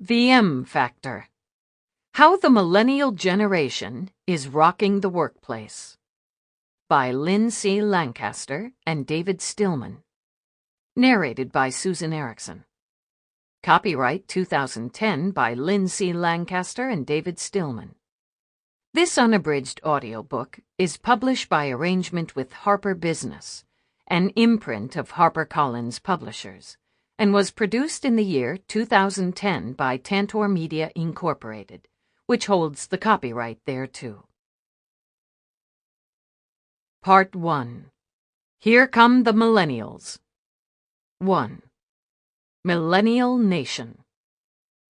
The M Factor. How the Millennial Generation is Rocking the Workplace. By Lynne C. Lancaster and David Stillman. Narrated by Susan Ericksen. Copyright 2010 by Lynne C. Lancaster and David Stillman. This unabridged audiobook is published by arrangement with Harper Business, an imprint of HarperCollins Publishers, and was produced in the year 2010 by Tantor Media Incorporated, which holds the copyright thereto. Part 1. Here Come the Millennials. 1. Millennial Nation.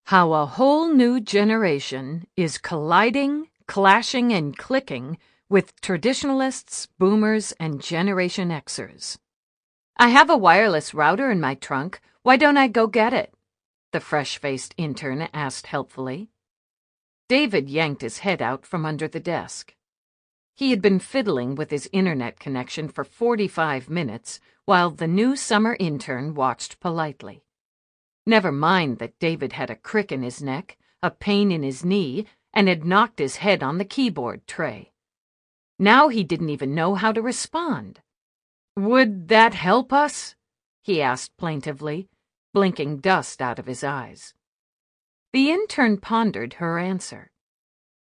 How a whole new generation is colliding, clashing, and clicking with Traditionalists, Boomers, and Generation Xers. I have a wireless router in my trunk. Why don't I go get it? The fresh-faced intern asked helpfully. David yanked his head out from under the desk. He had been fiddling with his internet connection for 45 minutes while the new summer intern watched politely. Never mind that David had a crick in his neck, a pain in his knee, and had knocked his head on the keyboard tray. Now he didn't even know how to respond. "Would that help us?" he asked plaintively, blinking dust out of his eyes. The intern pondered her answer.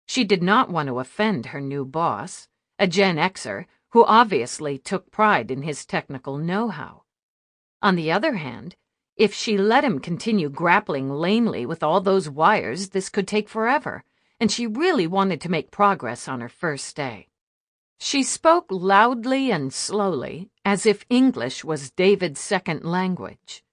She did not want to offend her new boss, a Gen Xer who obviously took pride in his technical know-how. On the other hand, if she let him continue grappling lamely with all those wires, this could take forever, and she really wanted to make progress on her first day. She spoke loudly and slowly, as if English was David's second language.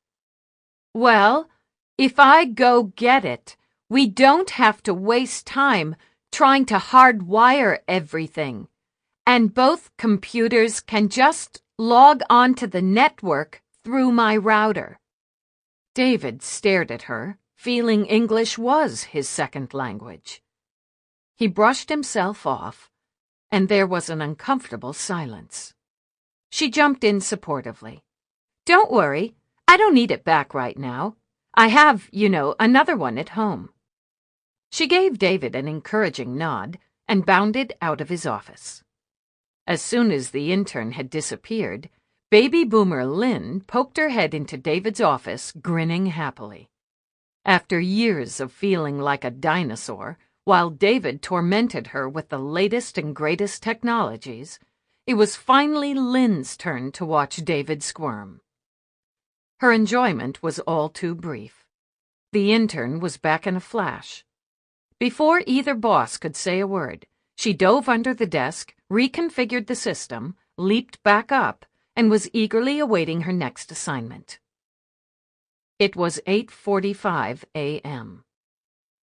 "Well, if I go get it, we don't have to waste time trying to hardwire everything, and both computers can just log onto the network through my router." David stared at her, feeling English was his second language. He brushed himself off, and there was an uncomfortable silence. She jumped in supportively. "Don't worry, I don't need it back right now. I have, another one at home." She gave David an encouraging nod and bounded out of his office. As soon as the intern had disappeared, baby Boomer Lynne poked her head into David's office, grinning happily. After years of feeling like a dinosaur, while David tormented her with the latest and greatest technologies, it was finally Lynne's turn to watch David squirm. Her enjoyment was all too brief. The intern was back in a flash. Before either boss could say a word, she dove under the desk, reconfigured the system, leaped back up, and was eagerly awaiting her next assignment. It was 8:45 a.m.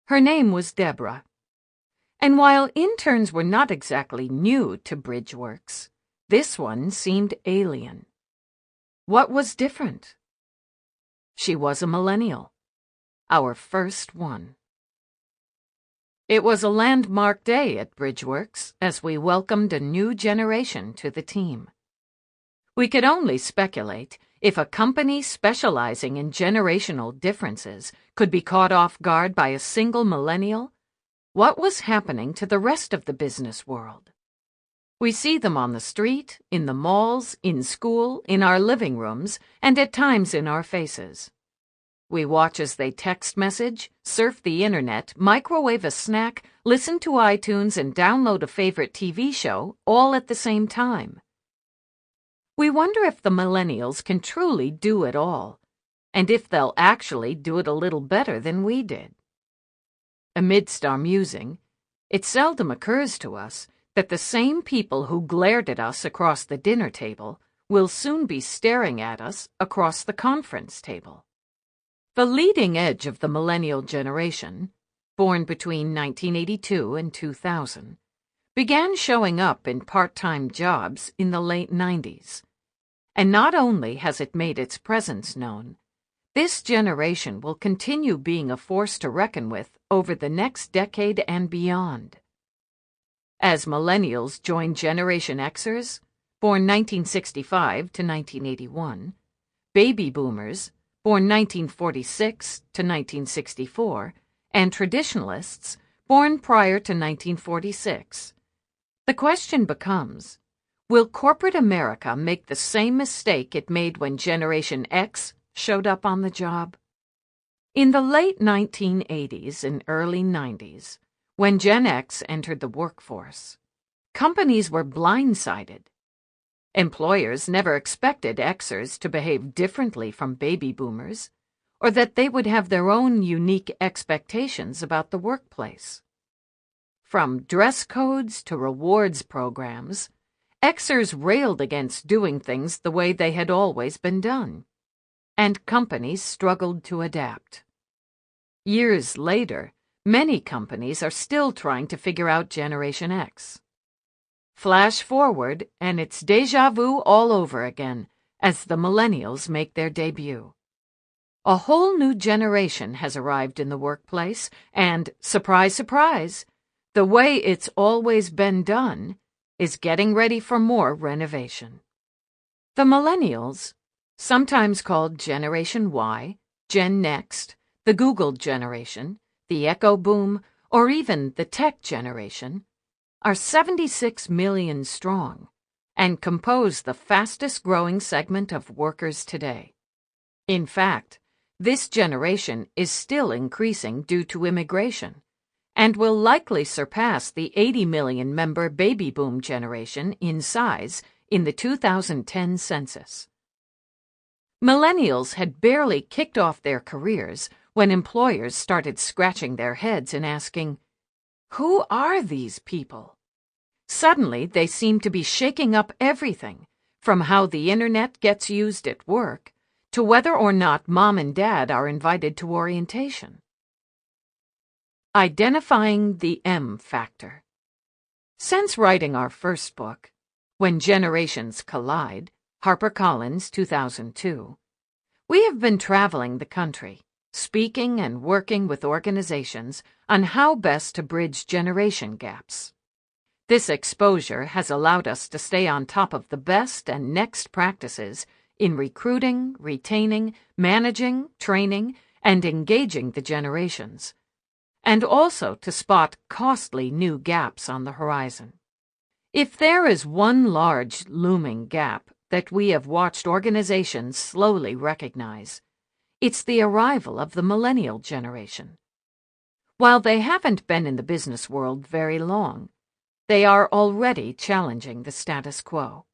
Her name was Deborah. And while interns were not exactly new to Bridgeworks, this one seemed alien. What was different? She was a millennial. Our first one. It was a landmark day at Bridgeworks as we welcomed a new generation to the team. We could only speculate if a company specializing in generational differences could be caught off guard by a single millennial. What was happening to the rest of the business world? We see them on the street, in the malls, in school, in our living rooms, and at times in our faces. We watch as they text message, surf the internet, microwave a snack, listen to iTunes, and download a favorite TV show, all at the same time. We wonder if the millennials can truly do it all, and if they'll actually do it a little better than we did. Amidst our musing, it seldom occurs to us that the same people who glared at us across the dinner table will soon be staring at us across the conference table. The leading edge of the millennial generation, born between 1982 and 2000, began showing up in part-time jobs in the late 90s. And not only has it made its presence known, this generation will continue being a force to reckon with over the next decade and beyond. As millennials join Generation Xers, born 1965 to 1981, baby boomers, born 1946 to 1964, and Traditionalists, born prior to 1946. The question becomes, will corporate America make the same mistake it made when Generation X showed up on the job? In the late 1980s and early 90s, when Gen X entered the workforce, companies were blindsided. Employers never expected Xers to behave differently from baby boomers, or that they would have their own unique expectations about the workplace. From dress codes to rewards programs, Xers railed against doing things the way they had always been done, and companies struggled to adapt. Years later, many companies are still trying to figure out Generation X. Flash forward, and it's déjà vu all over again as the Millennials make their debut. A whole new generation has arrived in the workplace, and, surprise, surprise, the way it's always been done is getting ready for more renovation. The Millennials, sometimes called Generation Y, Gen Next, the Google generation, the Echo Boom, or even the Tech generation, are 76 million strong and compose the fastest-growing segment of workers today. In fact, this generation is still increasing due to immigration and will likely surpass the 80 million-member baby boom generation in size in the 2010 census. Millennials had barely kicked off their careers when employers started scratching their heads and asking, "Who are these people?" Suddenly, they seem to be shaking up everything, from how the internet gets used at work to whether or not mom and dad are invited to orientation. Identifying the M factor. Since writing our first book, When Generations Collide, HarperCollins, 2002, we have been traveling the country, speaking and working with organizations on how best to bridge generation gaps. This exposure has allowed us to stay on top of the best and next practices in recruiting, retaining, managing, training, and engaging the generations, and also to spot costly new gaps on the horizon. If there is one large looming gap that we have watched organizations slowly recognize, it's the arrival of the millennial generation. While they haven't been in the business world very long, they are already challenging the status quo.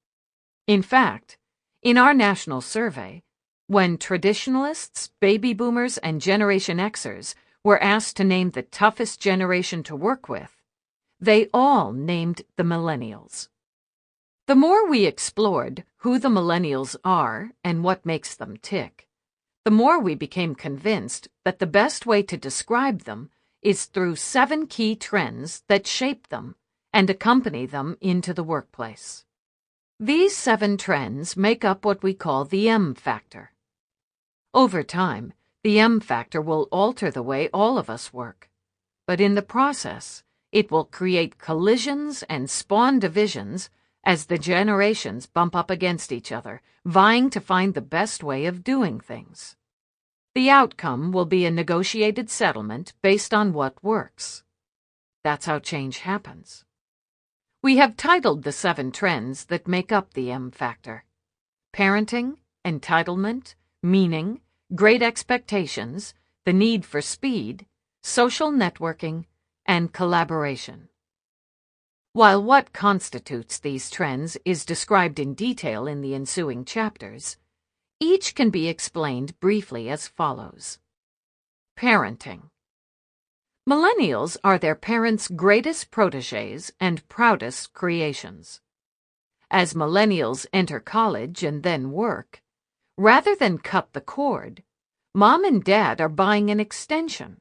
In fact, in our national survey, when traditionalists, baby boomers, and Generation Xers were asked to name the toughest generation to work with, they all named the millennials. The more we explored who the millennials are and what makes them tick, the more we became convinced that the best way to describe them is through 7 key trends that shape them and accompany them into the workplace. These 7 trends make up what we call the M factor. Over time, the M factor will alter the way all of us work, but in the process, it will create collisions and spawn divisions as the generations bump up against each other, vying to find the best way of doing things. The outcome will be a negotiated settlement based on what works. That's how change happens. We have titled the 7 trends that make up the M factor: parenting, entitlement, meaning, great expectations, the need for speed, social networking, and collaboration. While what constitutes these trends is described in detail in the ensuing chapters, each can be explained briefly as follows. Parenting. Millennials are their parents' greatest protégés and proudest creations. As millennials enter college and then work, rather than cut the cord, mom and dad are buying an extension.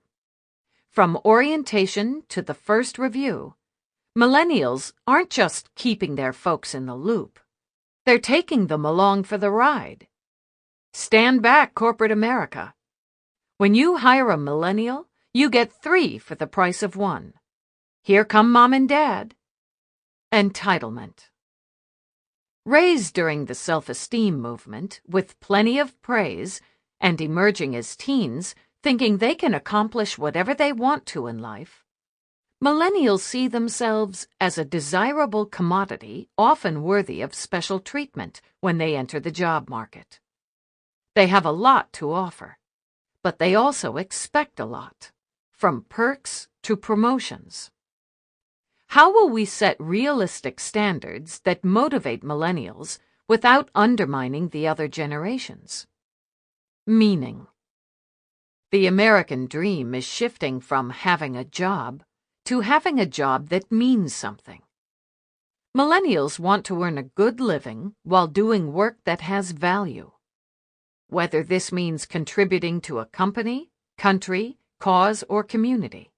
From orientation to the first review, millennials aren't just keeping their folks in the loop. They're taking them along for the ride. Stand back, corporate America. When you hire a millennial, you get 3 for the price of 1. Here come mom and dad. Entitlement. Raised during the self-esteem movement with plenty of praise and emerging as teens, thinking they can accomplish whatever they want to in life, millennials see themselves as a desirable commodity often worthy of special treatment when they enter the job market. They have a lot to offer, but they also expect a lot, from perks to promotions. How will we set realistic standards that motivate millennials without undermining the other generations? Meaning. The American dream is shifting from having a job to having a job that means something. Millennials want to earn a good living while doing work that has value. Whether this means contributing to a company, country, cause, or community.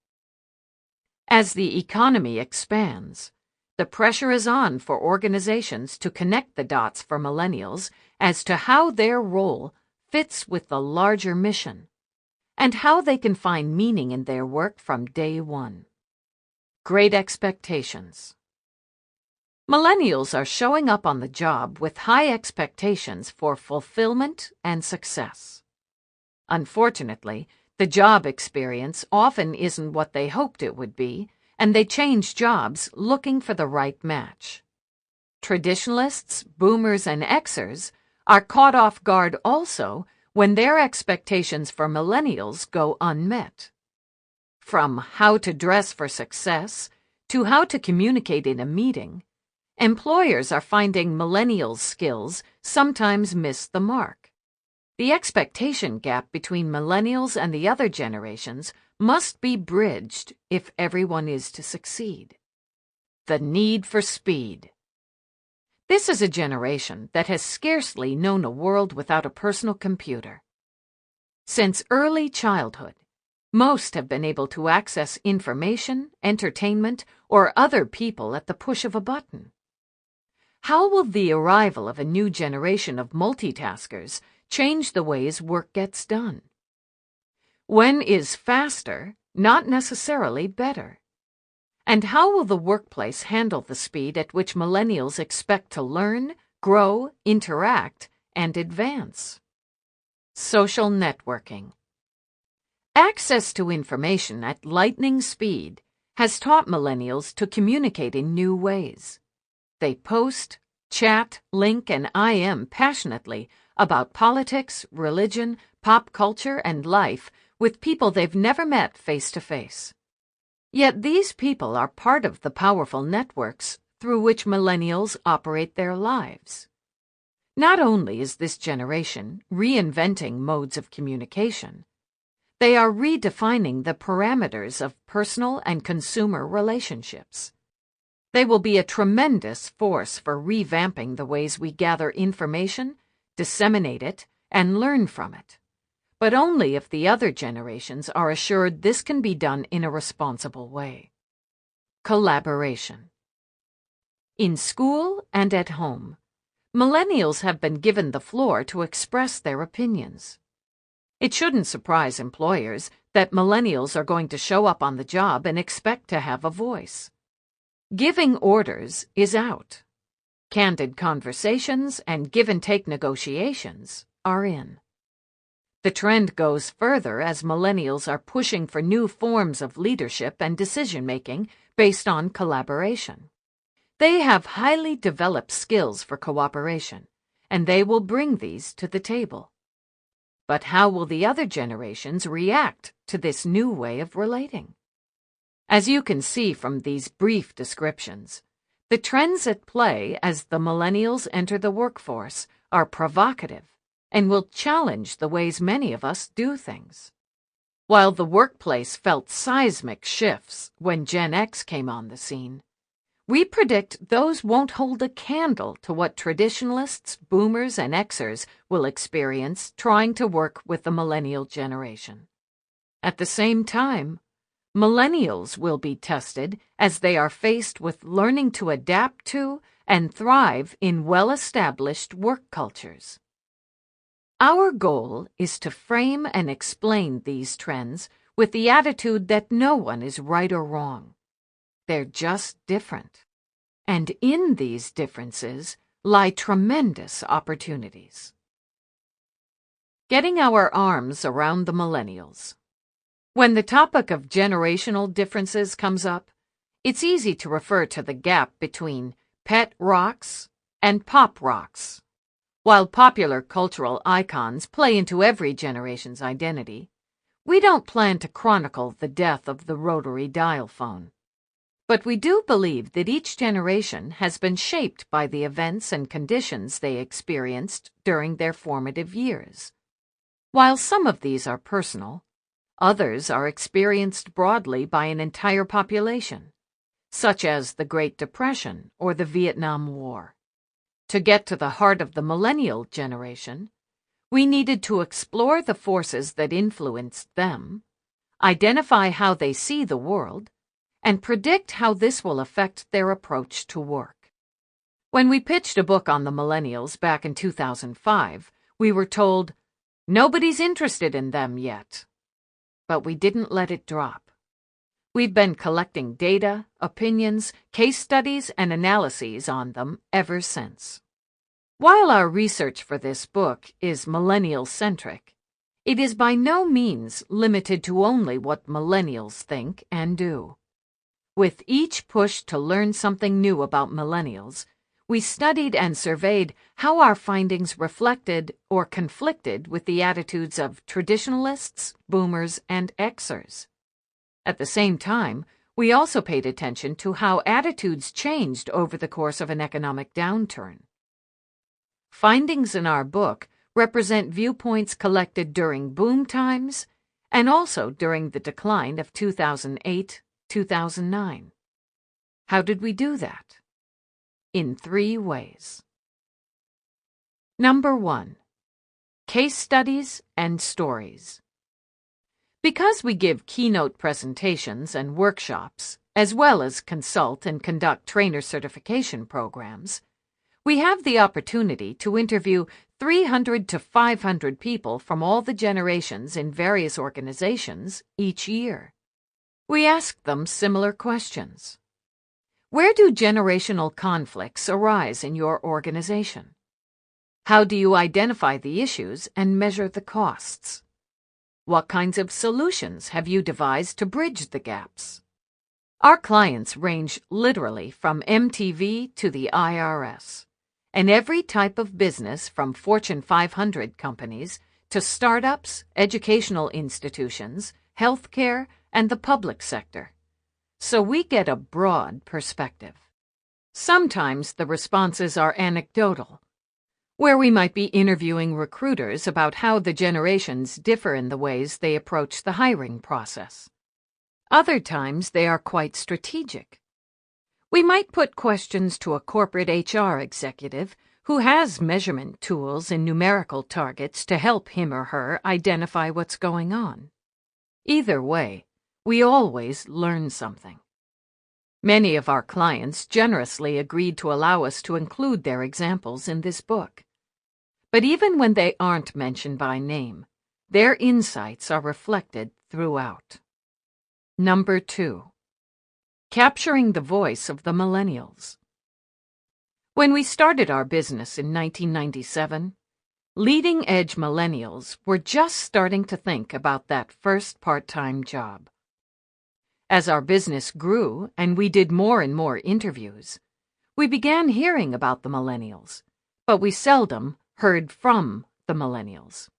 As the economy expands, the pressure is on for organizations to connect the dots for millennials as to how their role fits with the larger mission, and how they can find meaning in their work from day one. Great expectations. Millennials are showing up on the job with high expectations for fulfillment and success. Unfortunately, the job experience often isn't what they hoped it would be, and they change jobs looking for the right match. Traditionalists, boomers, and Xers are caught off guard also when their expectations for millennials go unmet. From how to dress for success to how to communicate in a meeting, employers are finding millennials' skills sometimes miss the mark. The expectation gap between millennials and the other generations must be bridged if everyone is to succeed. The need for speed. This is a generation that has scarcely known a world without a personal computer. Since early childhood, most have been able to access information, entertainment, or other people at the push of a button. How will the arrival of a new generation of multitaskers change the ways work gets done? When is faster not necessarily better? And how will the workplace handle the speed at which millennials expect to learn, grow, interact, and advance? Social networking. Access to information at lightning speed has taught millennials to communicate in new ways. They post, chat, link, and IM passionately about politics, religion, pop culture, and life with people they've never met face to face. Yet these people are part of the powerful networks through which millennials operate their lives. Not only is this generation reinventing modes of communication, they are redefining the parameters of personal and consumer relationships. They will be a tremendous force for revamping the ways we gather information, disseminate it, and learn from it, but only if the other generations are assured this can be done in a responsible way. Collaboration. In school and at home, millennials have been given the floor to express their opinions. It shouldn't surprise employers that millennials are going to show up on the job and expect to have a voice. Giving orders is out. Candid conversations and give-and-take negotiations are in. The trend goes further as millennials are pushing for new forms of leadership and decision-making based on collaboration. They have highly developed skills for cooperation, and they will bring these to the table. But how will the other generations react to this new way of relating? As you can see from these brief descriptions, the trends at play as the millennials enter the workforce are provocative and will challenge the ways many of us do things. While the workplace felt seismic shifts when Gen X came on the scene, we predict those won't hold a candle to what traditionalists, boomers, and Xers will experience trying to work with the millennial generation. At the same time, millennials will be tested as they are faced with learning to adapt to and thrive in well-established work cultures. Our goal is to frame and explain these trends with the attitude that no one is right or wrong. They're just different. And in these differences lie tremendous opportunities. Getting our arms around the millennials. When the topic of generational differences comes up, it's easy to refer to the gap between pet rocks and pop rocks. While popular cultural icons play into every generation's identity, we don't plan to chronicle the death of the rotary dial phone. But we do believe that each generation has been shaped by the events and conditions they experienced during their formative years. While some of these are personal, others are experienced broadly by an entire population, such as the Great Depression or the Vietnam War. To get to the heart of the millennial generation, we needed to explore the forces that influenced them, identify how they see the world, and predict how this will affect their approach to work. When we pitched a book on the millennials back in 2005, we were told, "Nobody's interested in them yet." But we didn't let it drop. We've been collecting data, opinions, case studies, and analyses on them ever since. While our research for this book is millennial-centric, it is by no means limited to only what millennials think and do. With each push to learn something new about millennials, we studied and surveyed how our findings reflected or conflicted with the attitudes of traditionalists, boomers, and Xers. At the same time, we also paid attention to how attitudes changed over the course of an economic downturn. Findings in our book represent viewpoints collected during boom times and also during the decline of 2008-2009. How did we do that? In 3 ways. Number 1. Case studies and stories. Because we give keynote presentations and workshops, as well as consult and conduct trainer certification programs, we have the opportunity to interview 300 to 500 people from all the generations in various organizations each year. We ask them similar questions. Where do generational conflicts arise in your organization? How do you identify the issues and measure the costs? What kinds of solutions have you devised to bridge the gaps? Our clients range literally from MTV to the IRS, and every type of business from Fortune 500 companies to startups, educational institutions, healthcare, and the public sector. So we get a broad perspective. Sometimes the responses are anecdotal, where we might be interviewing recruiters about how the generations differ in the ways they approach the hiring process. Other times they are quite strategic. We might put questions to a corporate HR executive who has measurement tools and numerical targets to help him or her identify what's going on. Either way, we always learn something. Many of our clients generously agreed to allow us to include their examples in this book. But even when they aren't mentioned by name, their insights are reflected throughout. Number 2. Capturing the voice of the millennials. When we started our business in 1997, leading-edge millennials were just starting to think about that first part-time job. As our business grew and we did more and more interviews, we began hearing about the millennials, but we seldom heard from the millennials.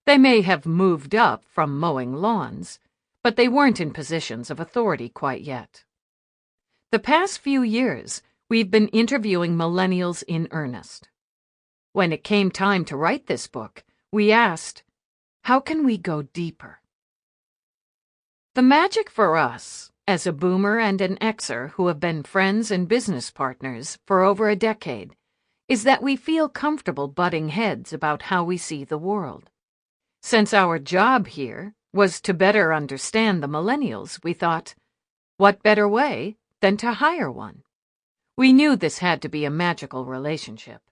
They may have moved up from mowing lawns, but they weren't in positions of authority quite yet. The past few years, we've been interviewing millennials in earnest. When it came time to write this book, we asked, how can we go deeper? The magic for us, as a boomer and an Xer who have been friends and business partners for over a decade, is that we feel comfortable butting heads about how we see the world. Since our job here was to better understand the millennials, we thought, what better way than to hire one? We knew this had to be a magical relationship.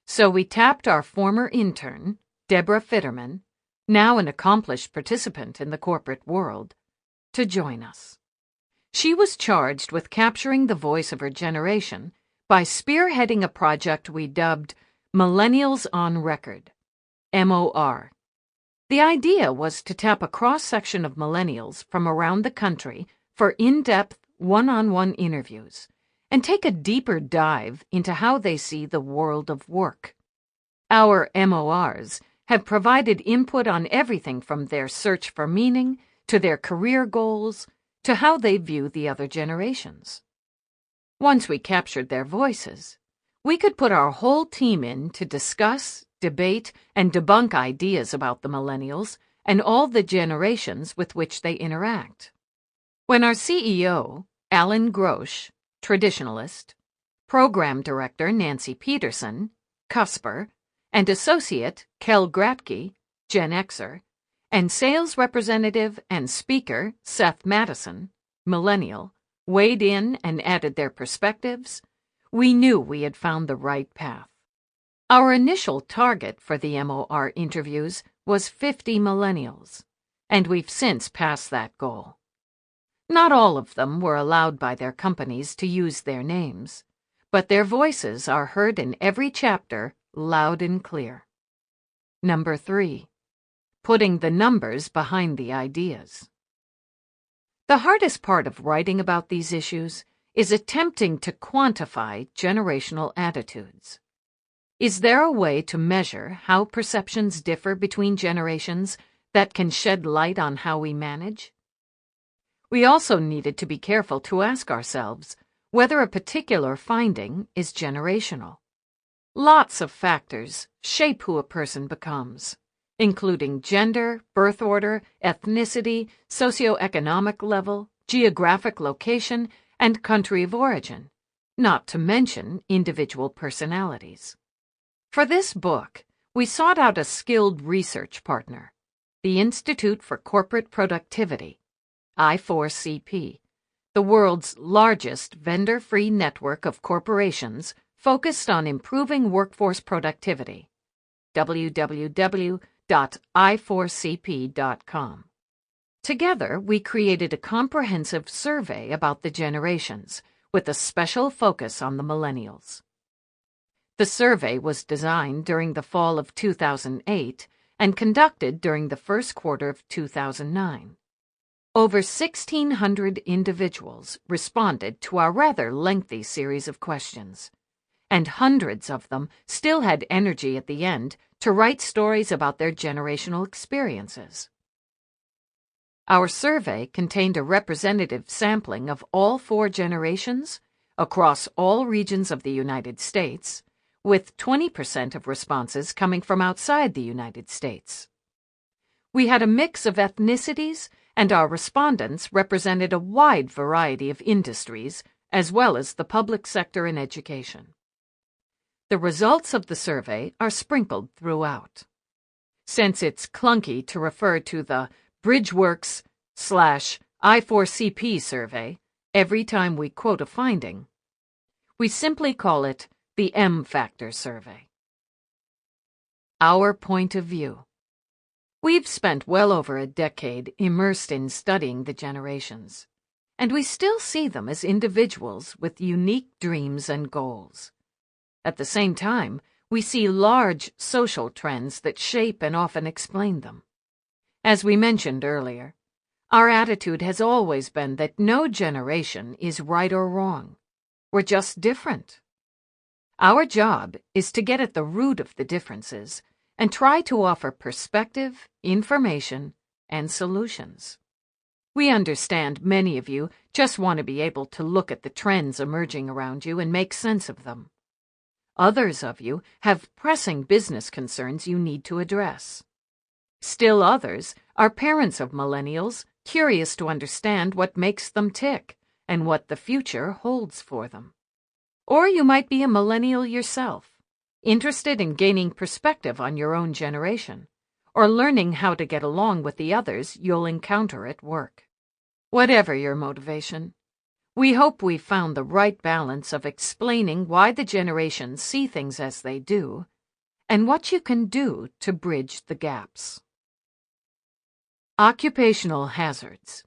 So we tapped our former intern, Deborah Fitterman, now an accomplished participant in the corporate world, to join us. She was charged with capturing the voice of her generation by spearheading a project we dubbed Millennials on Record. MOR. The idea was to tap a cross-section of millennials from around the country for in-depth, one-on-one interviews and take a deeper dive into how they see the world of work. Our MORs have provided input on everything from their search for meaning to their career goals to how they view the other generations. Once we captured their voices, we could put our whole team in to discuss, debate, and debunk ideas about the millennials and all the generations with which they interact. When our CEO, Alan Grosch, Traditionalist, Program Director Nancy Peterson, Cusper, and Associate Kel Gratke, Gen Xer, and Sales Representative and Speaker Seth Madison, Millennial, weighed in and added their perspectives, we knew we had found the right path. Our initial target for the MOR interviews was 50 millennials, and we've since passed that goal. Not all of them were allowed by their companies to use their names, but their voices are heard in every chapter loud and clear. Number 3. Putting the numbers behind the ideas. The hardest part of writing about these issues is attempting to quantify generational attitudes. Is there a way to measure how perceptions differ between generations that can shed light on how we manage? We also needed to be careful to ask ourselves whether a particular finding is generational. Lots of factors shape who a person becomes, including gender, birth order, ethnicity, socioeconomic level, geographic location, and country of origin, not to mention individual personalities. For this book, we sought out a skilled research partner, the Institute for Corporate Productivity, I4CP, the world's largest vendor-free network of corporations focused on improving workforce productivity. www.i4cp.com. Together, we created a comprehensive survey about the generations, with a special focus on the millennials. The survey was designed during the fall of 2008 and conducted during the first quarter of 2009. Over 1,600 individuals responded to our rather lengthy series of questions, and hundreds of them still had energy at the end to write stories about their generational experiences. Our survey contained a representative sampling of all 4 generations across all regions of the United States, with 20% of responses coming from outside the United States. We had a mix of ethnicities, and our respondents represented a wide variety of industries, as well as the public sector and education. The results of the survey are sprinkled throughout. Since it's clunky to refer to the BridgeWorks/I4CP survey every time we quote a finding, we simply call it the M-Factor survey. Our point of view. We've spent well over a decade immersed in studying the generations, and we still see them as individuals with unique dreams and goals. At the same time, we see large social trends that shape and often explain them. As we mentioned earlier, our attitude has always been that no generation is right or wrong. We're just different. Our job is to get at the root of the differences and try to offer perspective, information, and solutions. We understand many of you just want to be able to look at the trends emerging around you and make sense of them. Others of you have pressing business concerns you need to address. Still others are parents of millennials, curious to understand what makes them tick and what the future holds for them. Or you might be a millennial yourself, interested in gaining perspective on your own generation, or learning how to get along with the others you'll encounter at work. Whatever your motivation, we hope we've found the right balance of explaining why the generations see things as they do, and what you can do to bridge the gaps. Occupational hazards.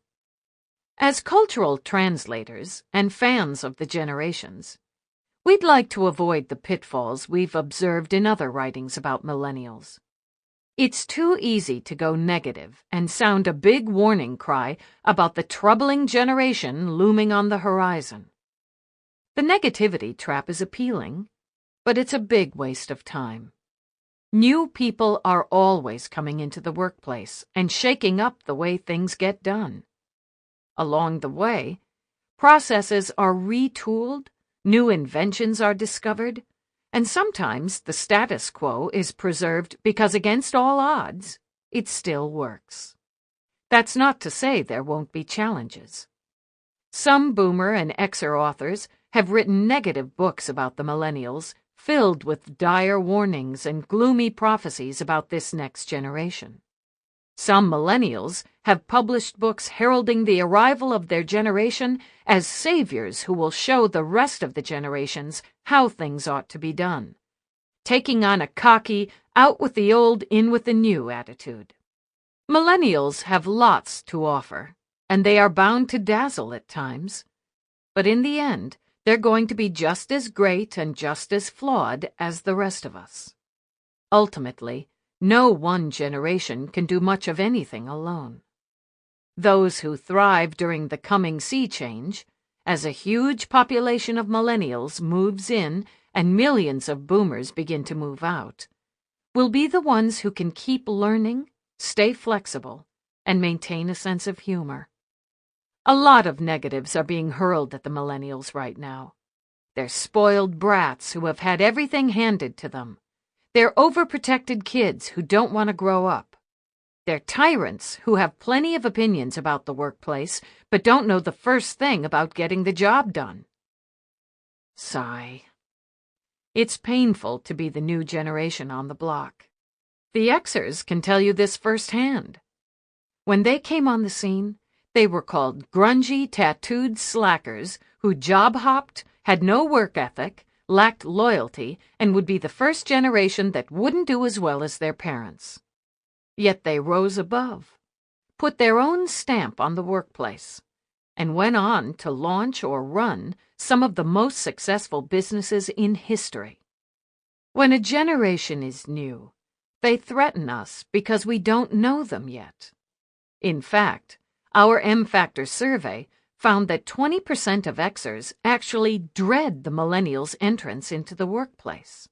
As cultural translators and fans of the generations, we'd like to avoid the pitfalls we've observed in other writings about millennials. It's too easy to go negative and sound a big warning cry about the troubling generation looming on the horizon. The negativity trap is appealing, but it's a big waste of time. New people are always coming into the workplace and shaking up the way things get done. Along the way, processes are retooled, new inventions are discovered, and sometimes the status quo is preserved because against all odds, it still works. That's not to say there won't be challenges. Some Boomer and Xer authors have written negative books about the Millennials, filled with dire warnings and gloomy prophecies about this next generation. Some Millennials have published books heralding the arrival of their generation as saviors who will show the rest of the generations how things ought to be done, taking on a cocky, out with the old, in with the new attitude. Millennials have lots to offer, and they are bound to dazzle at times. But in the end, they're going to be just as great and just as flawed as the rest of us. Ultimately, no one generation can do much of anything alone. Those who thrive during the coming sea change, as a huge population of millennials moves in and millions of boomers begin to move out, will be the ones who can keep learning, stay flexible, and maintain a sense of humor. A lot of negatives are being hurled at the millennials right now. They're spoiled brats who have had everything handed to them. They're overprotected kids who don't want to grow up. They're tyrants who have plenty of opinions about the workplace, but don't know the first thing about getting the job done. Sigh. It's painful to be the new generation on the block. The Xers can tell you this firsthand. When they came on the scene, they were called grungy, tattooed slackers who job-hopped, had no work ethic, lacked loyalty, and would be the first generation that wouldn't do as well as their parents. Yet they rose above, put their own stamp on the workplace, and went on to launch or run some of the most successful businesses in history. When a generation is new, they threaten us because we don't know them yet. In fact, our M-Factor survey found that 20% of Xers actually dread the millennials' entrance into the workplace.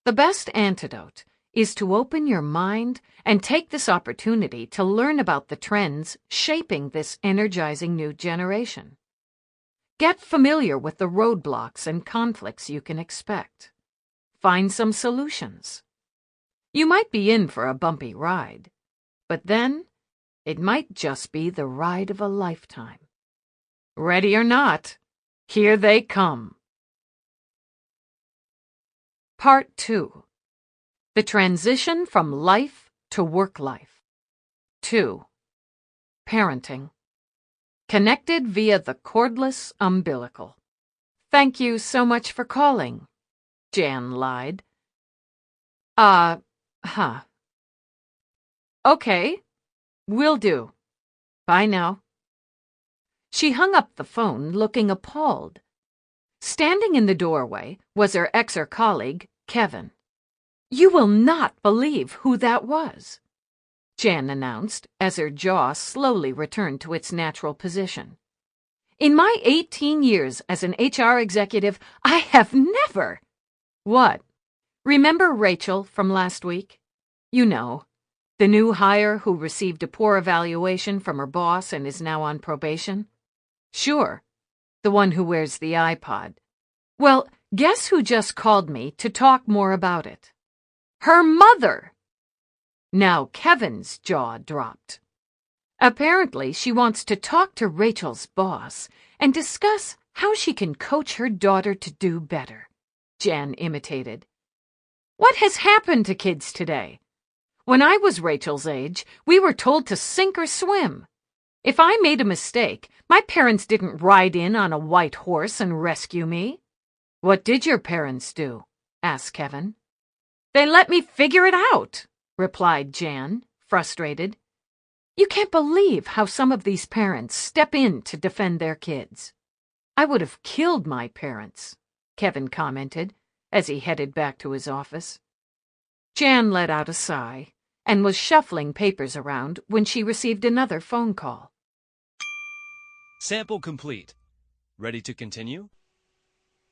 The best antidote is to open your mind and take this opportunity to learn about the trends shaping this energizing new generation. Get familiar with the roadblocks and conflicts you can expect. Find some solutions. You might be in for a bumpy ride, but then it might just be the ride of a lifetime. Ready or not, here they come. Part 2. The Transition from Life to Work Life. 2. Parenting. Connected via the cordless umbilical. Thank you so much for calling, Jan lied. Okay, will do. Bye now. She hung up the phone, looking appalled. Standing in the doorway was her Xer colleague, Kevin. You will not believe who that was, Jan announced as her jaw slowly returned to its natural position. In my 18 years as an HR executive, I have never... What? Remember Rachel from last week? You know, the new hire who received a poor evaluation from her boss and is now on probation? Sure, the one who wears the iPod. Well, guess who just called me to talk more about it? Her mother! Now Kevin's jaw dropped. Apparently, she wants to talk to Rachel's boss and discuss how she can coach her daughter to do better, Jan imitated. What has happened to kids today? When I was Rachel's age, we were told to sink or swim. If I made a mistake, my parents didn't ride in on a white horse and rescue me. What did your parents do? Asked Kevin. They let me figure it out, replied Jan, frustrated. You can't believe how some of these parents step in to defend their kids. I would have killed my parents, Kevin commented as he headed back to his office. Jan let out a sigh and was shuffling papers around when she received another phone call. Sample complete. Ready to continue?